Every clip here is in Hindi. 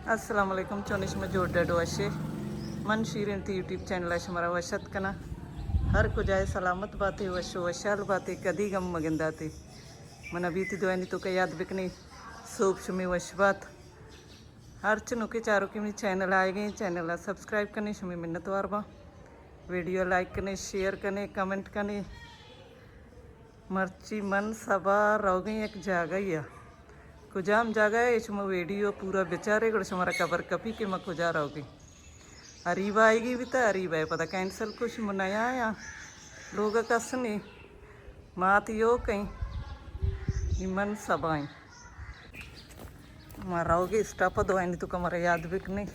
अस्सलाम वालेकुम चौनिश में जोड़ा डोशे मन शीरें ती यूट्यूब चैनल हमारा वशत कना हर को जाए सलामत बातें वशो वशाल बातें कदी गम मगिंदाते मन अभी थी दो तो का याद बिकनी सोप शुमी वश बात हर चनों के चारों की चैनल आए गए चैनल सब्सक्राइब करने शुमी मिन्नत वारबा वीडियो लाइक करने शेयर करने कमेंट करने मर्ची मन सबा रह गई एक जागा ही कुजाम जागा है इसमें वीडियो पूरा बेचारे को हमारा कबर कपी के मैं खुजा रहोगी अरीबा आएगी भी तो अरीबा है पता कैंसल कुछ नया आया लोग कसने मात यो कहीं निमन सबाई माराओगे स्टाप दो नहीं तो हमारा याद बिक नहीं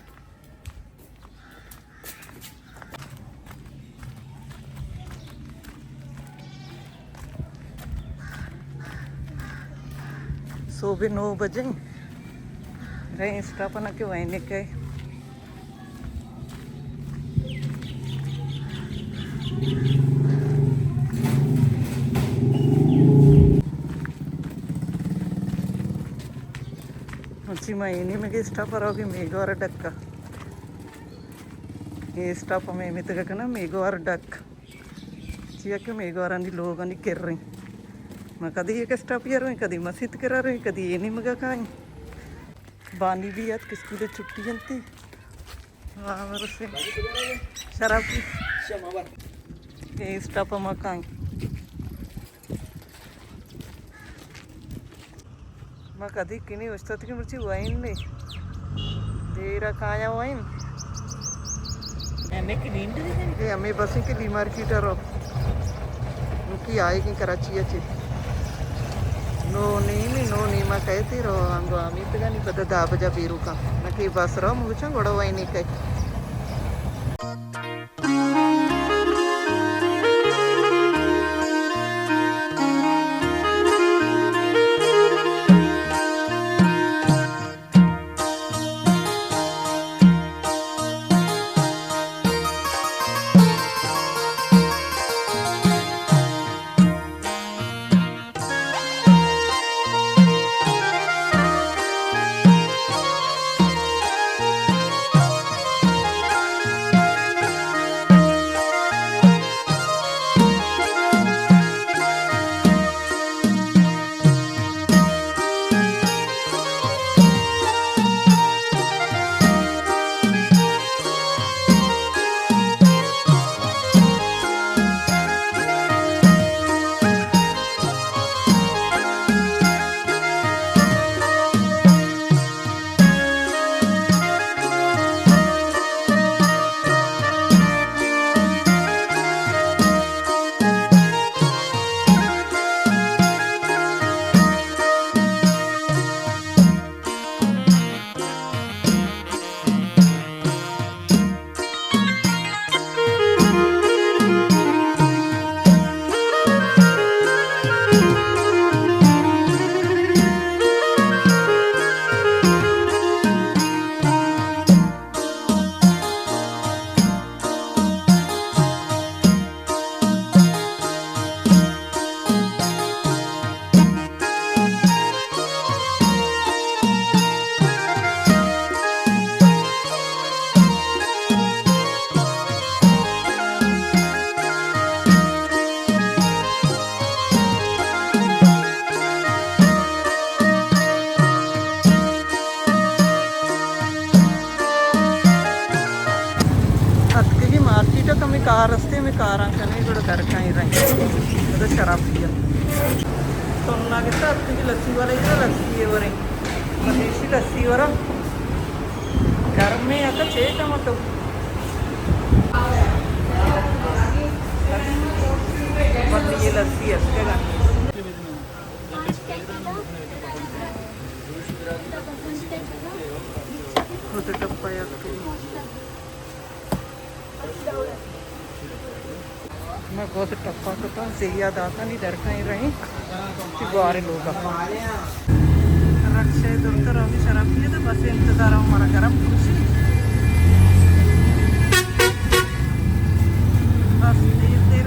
सुबह 9 बजे रहे स्टाप ना क्यों आने के अच्छी महीने में स्टाप रहोगी मेघवार डक्का ये स्टाप में मितगा ना मेघवार डक चिया के मेघवार लोग किर रही मैं कदी एक स्टाप यार कदी मस्जिद करा रही कदी ये नहीं मगा खाई बानी भी याद किसकी तो छुट्टी जनती से शराब की ये स्टाप में खाई मैं कदी किनी वस्ता की मुझे वाइन नहीं देरा खाया वाइन ये हमें बस के ली मार्केट उनकी आएगी कराची अच्छी नो नहीं मैं कहती रहो अंगो अमित का नहीं पता 10 बजा बेरू का मैं कहीं बस रहो मुझे बड़ा वाई नहीं कही मार्केट कमी कार रस्ते में कार आने को घर कहीं रही तो शराब पिया तो ना कहता आपकी लस्सी वाला ही लस्सी है वरे मदेशी लस्सी वरा घर में आता छे का मतलब ये लस्सी है इसका खुद टप्पा या मैं बहुत टप्पा करता से याद आता नहीं डर कहीं रही गुआरे लोग रक्षा दुर्तर होगी शराब पिए तो बस इंतजार हमारा गर्म खुशी बस देर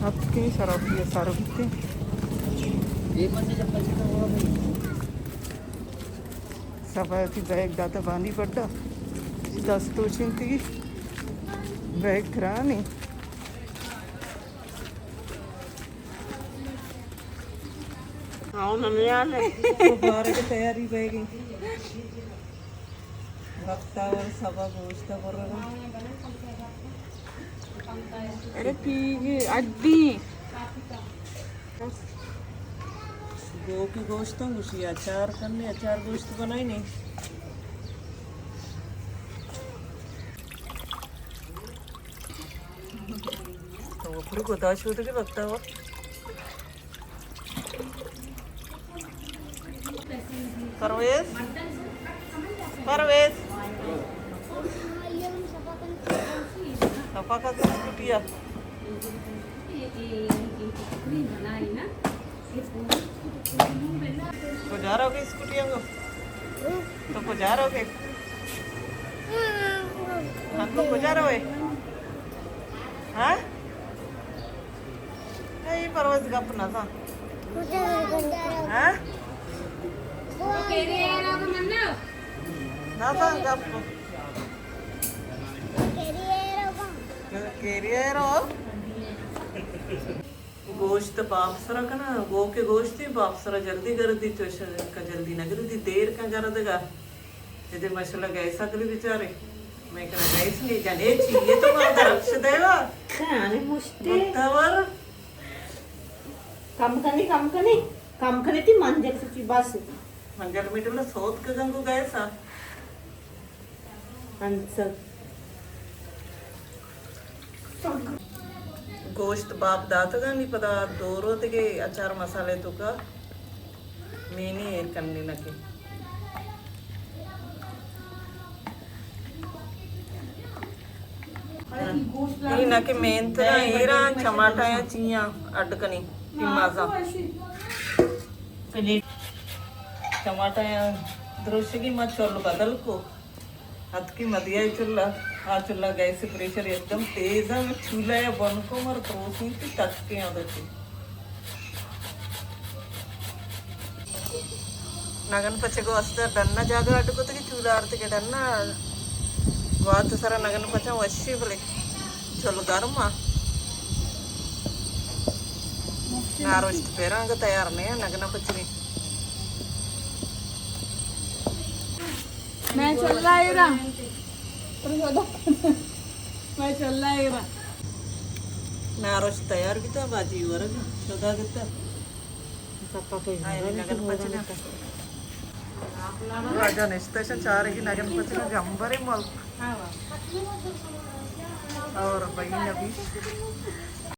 अब कहीं शराब पिए सारों पीते सफायती बैग दाता बांधी पड्डा दस तो चिंती बैग खरानी बारे की तैयारी बैगी भक्तावर सभा गोष्ट बरोबर अरे पीगी अड्डी गो की गोश्त घुसी अचार करने अचार गोश्त बनाई नहीं तो वो पूरी गोदाश होते के लगता है परवेज परवेज सफा का कुटिया को जा रहा होगे स्कूटिया को तो को जा रहा होगे हमको को जा रहा है हाँ नहीं परवेज का अपना था हाँ ना था गप केरियर गोश्त बापसरा का ना गो के गोश्त ही बापसरा जल्दी कर दी तो का जल्दी ना कर दी देर का कर देगा यदि मसाला गैसा कर बेचारे मैं कह गैस नहीं जाने चाहिए तो मत रक्ष देवा बतावर काम करनी थी मंजर सच्ची बस मंजल मिटल सोत का गंगू गैसा आंसर गोश्त बाप दातगा नहीं पता दो रोते के अचार मसाले तो का मैंने एर करने लगे ये ना के मेन तो एरा टमाटा या चिया अडकनी पिमाजा टमाटा या दृश्य की मत चल बदल को हथ की मदिया चुल्ला आ चुल्ला गैस प्रेशर एकदम तेज है चूल्हा या बन को मर प्रोसी थी तक के आदत नगन पचे को वस्ता डन्ना जागा अटको तो की चूल्हा आरते के डन्ना वात सारा नगन पचा वशी बोले चलो गर्मा नारोस्ट पेरांग तैयार नहीं है नगन पचनी मैं चल रहा है मैं चल रहा है नारोस्ट तैयार भी था बाजी वर्ग शोधा कितना नगन पचना राजा निस्तेशन चार की नगन पचना गंबरे मल और बहन अभी